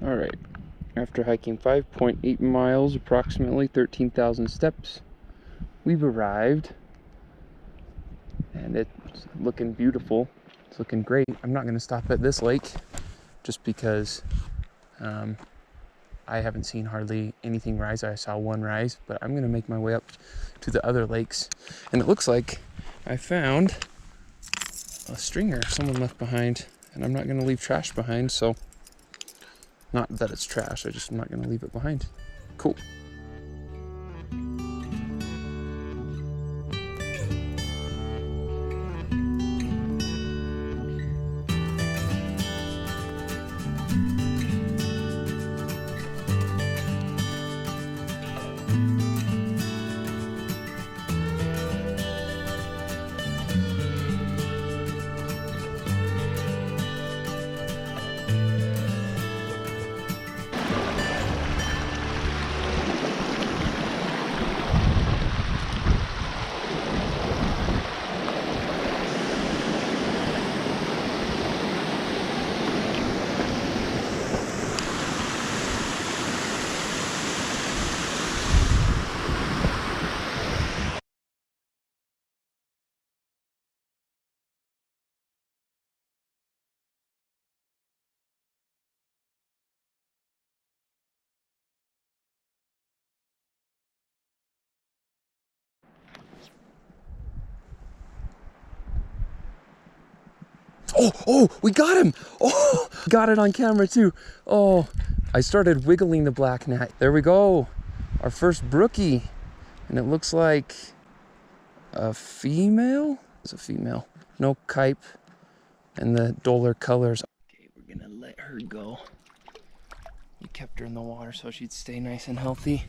All right, after hiking 5.8 miles, approximately 13,000 steps, we've arrived, and it's looking beautiful. It's looking great. I'm not going to stop at this lake just because I haven't seen hardly anything rise. I saw one rise, but I'm going to make my way up to the other lakes. And it looks like I found a stringer someone left behind, and I'm not going to leave trash behind, so not that it's trash, I'm not going to leave it behind. Cool. Oh, we got him. Oh, got it on camera too. Oh, I started wiggling the black gnat. There we go. Our first brookie. And it looks like a female. It's a female. No kype and the duller colors. Okay, we're gonna let her go. We kept her in the water so she'd stay nice and healthy.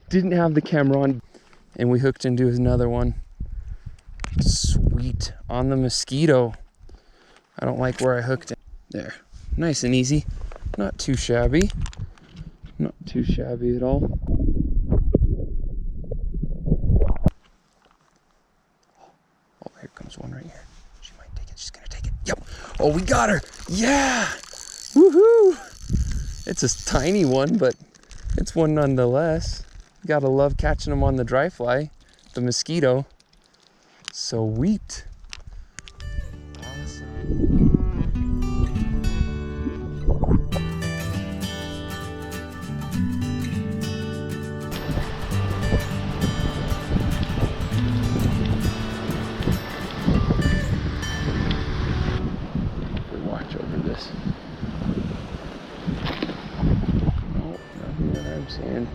Didn't have the camera on, and we hooked into another one. Sweet, on the mosquito. I don't like where I hooked it. There, nice and easy. Not too shabby. Not too shabby at all. Oh, here comes one right here. She might take it, she's gonna take it. Yep, oh, we got her, yeah! Woohoo! It's a tiny one, but it's one nonetheless. Gotta love catching them on the dry fly, the mosquito. Sweet. Awesome. Watch over this. No, nothing that I'm seeing.